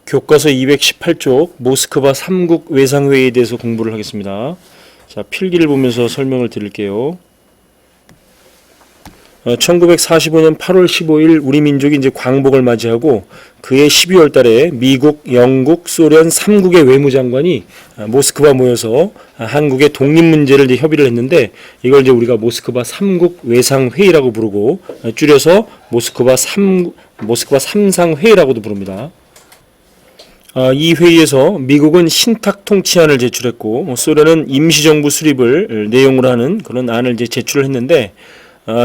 교과서 218쪽 모스크바 3국 외상회의에 대해서 공부를 하겠습니다. 자, 필기를 보면서 설명을 드릴게요. 1945년 8월 15일 우리 민족이 이제 광복을 맞이하고 그해 12월 달에 미국, 영국, 소련 3국의 외무장관이 모스크바 모여서 한국의 독립 문제를 이제 협의를 했는데 이걸 이제 우리가 모스크바 3국 외상회의라고 부르고 줄여서 모스크바 3상회의라고도 부릅니다. 이 회의에서 미국은 신탁 통치안을 제출했고 소련은 임시정부 수립을 내용으로 하는 그런 안을 이제 제출을 했는데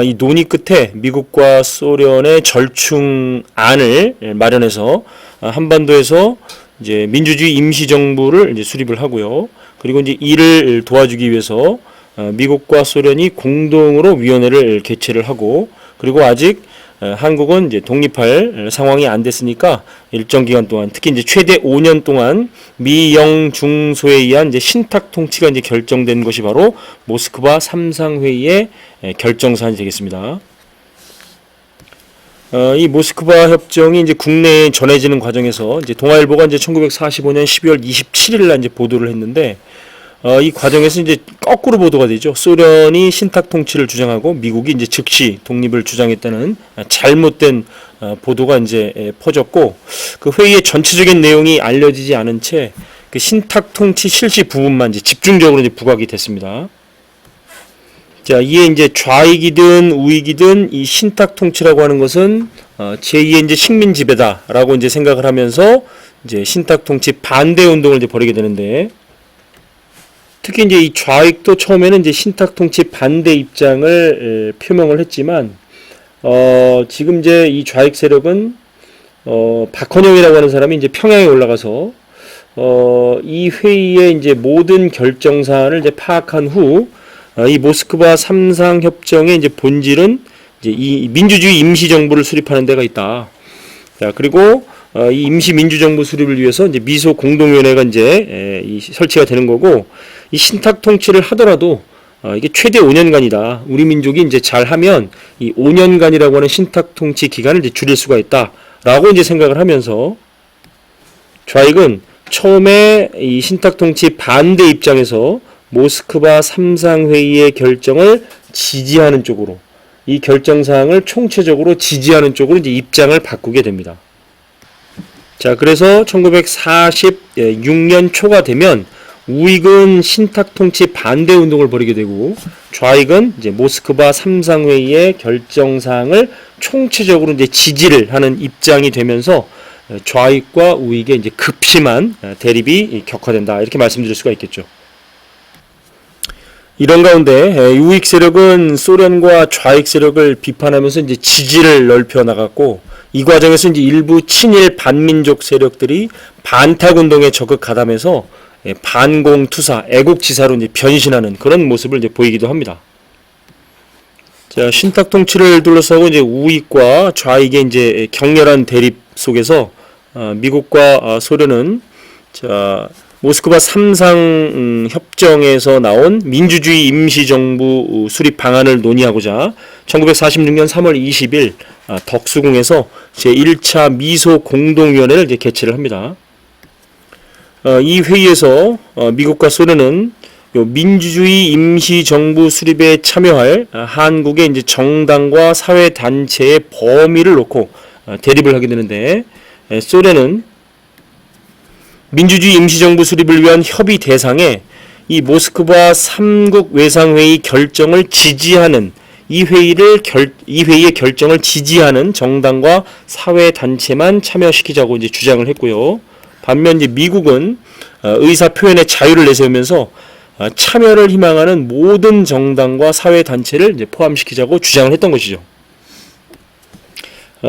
이 논의 끝에 미국과 소련의 절충안을 마련해서 한반도에서 이제 민주주의 임시정부를 이제 수립을 하고요. 그리고 이제 이를 도와주기 위해서 미국과 소련이 공동으로 위원회를 개최를 하고 그리고 아직 한국은 이제 독립할 상황이 안 됐으니까 일정 기간 동안 특히 이제 최대 5년 동안 미영 중소에 의한 이제 신탁 통치가 이제 결정된 것이 바로 모스크바 3상회의의 결정사안이 되겠습니다. 이 모스크바 협정이 이제 국내에 전해지는 과정에서 이제 동아일보가 이제 1945년 12월 27일 날 이제 보도를 했는데 이 과정에서 이제 거꾸로 보도가 되죠. 소련이 신탁 통치를 주장하고 미국이 이제 즉시 독립을 주장했다는 잘못된 보도가 이제 퍼졌고 그 회의의 전체적인 내용이 알려지지 않은 채 그 신탁 통치 실시 부분만 이제 집중적으로 이제 부각이 됐습니다. 자, 이에 이제 좌익이든 우익이든 이 신탁 통치라고 하는 것은 제2의 이제 식민 지배다라고 이제 생각을 하면서 이제 신탁 통치 반대 운동을 이제 벌이게 되는데 특히 이제 이 좌익도 처음에는 이제 신탁 통치 반대 입장을 표명을 했지만 지금 이제 이 좌익 세력은 박헌영이라고 하는 사람이 이제 평양에 올라가서 이 회의의 이제 모든 결정 사안을 이제 파악한 후 이 모스크바 3상 협정의 이제 본질은 이제 이 민주주의 임시정부를 수립하는 데가 있다. 자, 그리고 이 임시 민주정부 수립을 위해서 이제 미소 공동위원회가 이제 설치가 되는 거고 이 신탁 통치를 하더라도 이게 최대 5년간이다. 우리 민족이 이제 잘하면 이 5년간이라고 하는 신탁 통치 기간을 이제 줄일 수가 있다라고 이제 생각을 하면서 좌익은 처음에 이 신탁 통치 반대 입장에서 모스크바 3상회의의 결정을 지지하는 쪽으로 이 결정사항을 총체적으로 지지하는 쪽으로 이제 입장을 바꾸게 됩니다. 자, 그래서 1946년 초가 되면 우익은 신탁 통치 반대 운동을 벌이게 되고 좌익은 이제 모스크바 3상회의의 결정사항을 총체적으로 이제 지지를 하는 입장이 되면서 좌익과 우익의 이제 극심한 대립이 격화된다. 이렇게 말씀드릴 수가 있겠죠. 이런 가운데 우익 세력은 소련과 좌익 세력을 비판하면서 이제 지지를 넓혀 나갔고 이 과정에서 이제 일부 친일 반민족 세력들이 반탁 운동에 적극 가담해서 반공투사, 애국지사로 이제 변신하는 그런 모습을 이제 보이기도 합니다. 자, 신탁 통치를 둘러싸고 이제 우익과 좌익의 이제 격렬한 대립 속에서 미국과 소련은 자, 모스크바 3상 협정에서 나온 민주주의 임시정부 수립 방안을 논의하고자 1946년 3월 20일 덕수궁에서 제1차 미소 공동위원회를 이제 개최를 합니다. 이 회의에서 미국과 소련은 민주주의 임시정부 수립에 참여할 한국의 이제 정당과 사회단체의 범위를 놓고 대립을 하게 되는데 소련은 민주주의 임시정부 수립을 위한 협의 대상에 이 모스크바 3국 외상회의 결정을 지지하는 이 회의의 결정을 지지하는 정당과 사회단체만 참여시키자고 이제 주장을 했고요. 반면 이제 미국은 의사 표현의 자유를 내세우면서 참여를 희망하는 모든 정당과 사회단체를 이제 포함시키자고 주장을 했던 것이죠.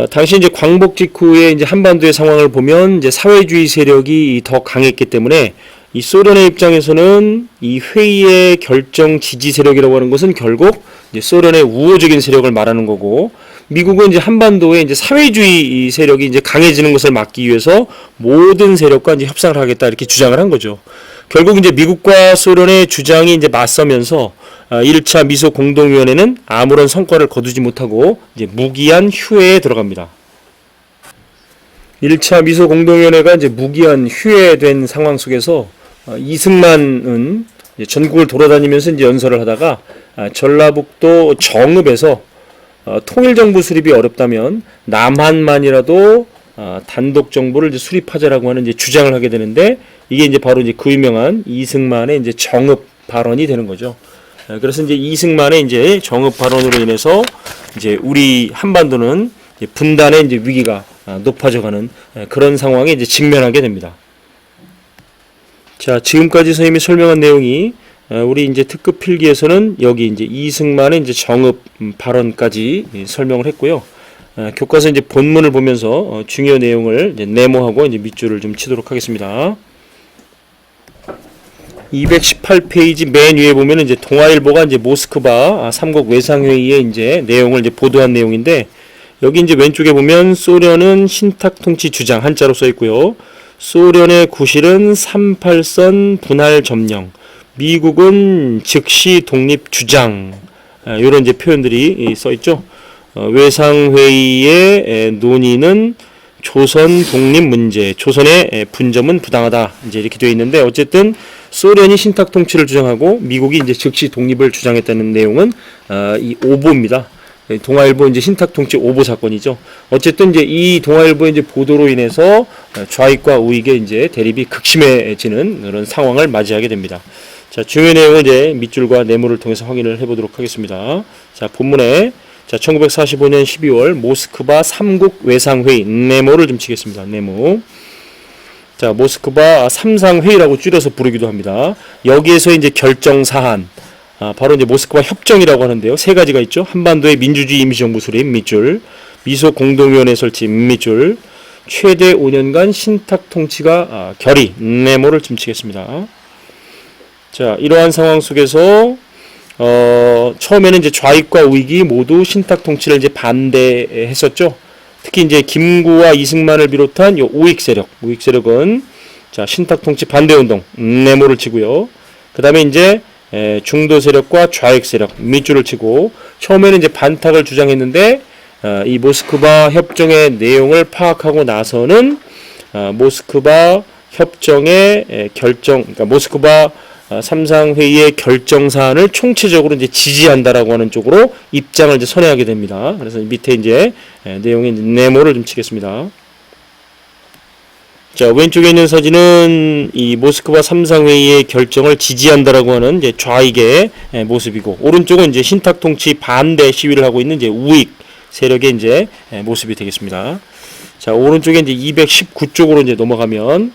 당시 이제 광복 직후에 이제 한반도의 상황을 보면 이제 사회주의 세력이 더 강했기 때문에 이 소련의 입장에서는 이 회의의 결정 지지 세력이라고 하는 것은 결국 이제 소련의 우호적인 세력을 말하는 거고 미국은 이제 한반도에 이제 사회주의 세력이 이제 강해지는 것을 막기 위해서 모든 세력과 이제 협상을 하겠다 이렇게 주장을 한 거죠. 결국 이제 미국과 소련의 주장이 이제 맞서면서 1차 미소 공동위원회는 아무런 성과를 거두지 못하고 이제 무기한 휴회에 들어갑니다. 1차 미소 공동위원회가 이제 무기한 휴회된 상황 속에서 이승만은 이제 전국을 돌아다니면서 이제 연설을 하다가 전라북도 정읍에서 통일정부 수립이 어렵다면 남한만이라도 단독 정부를 이제 수립하자라고 하는 이제 주장을 하게 되는데, 이게 이제 바로 이제 그 유명한 이승만의 이제 정읍 발언이 되는 거죠. 그래서 이제 이승만의 이제 정읍 발언으로 인해서 이제 우리 한반도는 이제 분단의 이제 위기가 높아져가는 그런 상황에 이제 직면하게 됩니다. 자, 지금까지 선생님이 설명한 내용이 우리 이제 특급 필기에서는 여기 이제 이승만의 이제 정읍 발언까지 설명을 했고요. 교과서 이제 본문을 보면서 중요 내용을 이제 네모하고 이제 밑줄을 좀 치도록 하겠습니다. 218페이지 맨 위에 보면은 이제 동아일보가 이제 모스크바 삼국 외상회의의 이제 내용을 이제 보도한 내용인데, 여기 이제 왼쪽에 보면 소련은 신탁 통치 주장 한자로 써 있고요. 소련의 구실은 38선 분할 점령, 미국은 즉시 독립 주장, 이런 이제 표현들이 써 있죠. 외상회의의 논의는 조선 독립 문제, 조선의 분점은 부당하다, 이제 이렇게 되어 있는데, 어쨌든 소련이 신탁 통치를 주장하고 미국이 이제 즉시 독립을 주장했다는 내용은 이 오보입니다. 동아일보 이제 신탁 통치 오보 사건이죠. 어쨌든 이제 이 동아일보의 이제 보도로 인해서 좌익과 우익의 이제 대립이 극심해지는 그런 상황을 맞이하게 됩니다. 자, 중요 내용은 이제 밑줄과 네모를 통해서 확인을 해보도록 하겠습니다. 자, 본문에 1945년 12월 모스크바 삼국 외상회의, 네모를 좀 치겠습니다. 네모. 자, 모스크바 삼상회의라고 줄여서 부르기도 합니다. 여기에서 이제 결정 사안, 바로 이제 모스크바 협정이라고 하는데요. 세 가지가 있죠. 한반도의 민주주의 임시정부 수립 밑줄, 미소 공동위원회 설치 밑줄, 최대 5년간 신탁 통치가 결의, 네모를 좀 치겠습니다. 자, 이러한 상황 속에서 처음에는 이제 좌익과 우익이 모두 신탁 통치를 이제 반대했었죠. 특히 이제 김구와 이승만을 비롯한 요 우익 세력은 자, 신탁 통치 반대 운동, 네모를 치고요. 그다음에 이제 중도 세력과 좌익 세력 밑줄을 치고, 처음에는 이제 반탁을 주장했는데 이 모스크바 협정의 내용을 파악하고 나서는 모스크바 협정의 결정, 그러니까 모스크바 삼상회의의 결정 사안을 총체적으로 이제 지지한다라고 하는 쪽으로 입장을 이제 선회하게 됩니다. 그래서 밑에 이제 내용의 네모를 좀 치겠습니다. 자, 왼쪽에 있는 사진은 이 모스크바 삼상회의의 결정을 지지한다라고 하는 이제 좌익의 모습이고, 오른쪽은 이제 신탁 통치 반대 시위를 하고 있는 이제 우익 세력의 이제 모습이 되겠습니다. 자, 오른쪽에 이제 219쪽으로 이제 넘어가면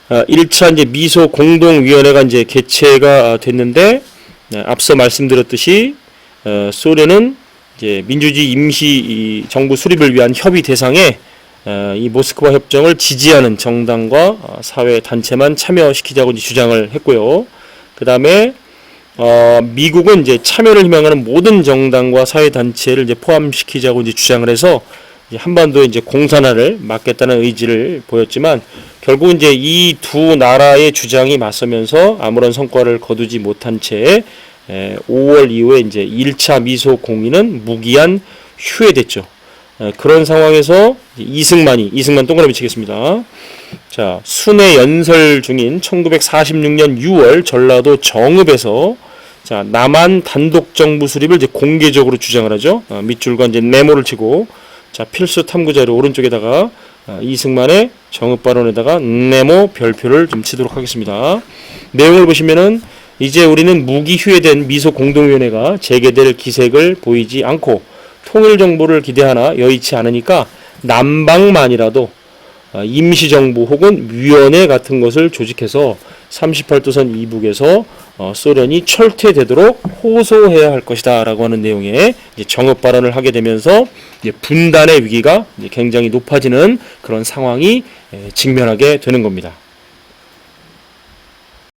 1차 이제 미소 공동위원회가 이제 개최가 됐는데, 앞서 말씀드렸듯이 소련은 이제 민주주의 임시 정부 수립을 위한 협의 대상에 이 모스크바 협정을 지지하는 정당과 사회 단체만 참여시키자고 이제 주장을 했고요. 그 다음에 미국은 이제 참여를 희망하는 모든 정당과 사회 단체를 이제 포함시키자고 이제 주장을 해서 한반도의 이제 공산화를 막겠다는 의지를 보였지만, 결국 이제 이 두 나라의 주장이 맞서면서 아무런 성과를 거두지 못한 채 5월 이후에 이제 1차 미소 공의는 무기한 휴회됐죠. 그런 상황에서 이승만 동그라미 치겠습니다. 자, 순회 연설 중인 1946년 6월 전라도 정읍에서 자, 남한 단독 정부 수립을 이제 공개적으로 주장을 하죠. 밑줄과 이제 네모를 치고, 자, 필수 탐구 자료 오른쪽에다가 이승만의 정읍 발언에다가 네모 별표를 좀 치도록 하겠습니다. 내용을 보시면은 이제 우리는 무기 휴회된 미소 공동위원회가 재개될 기색을 보이지 않고 통일정부를 기대하나 여의치 않으니까 남방만이라도 임시정부 혹은 위원회 같은 것을 조직해서 38도선 이북에서 소련이 철퇴되도록 호소해야 할 것이다 라고 하는 내용의 정읍 발언을 하게 되면서 이제 분단의 위기가 이제 굉장히 높아지는 그런 상황이 직면하게 되는 겁니다.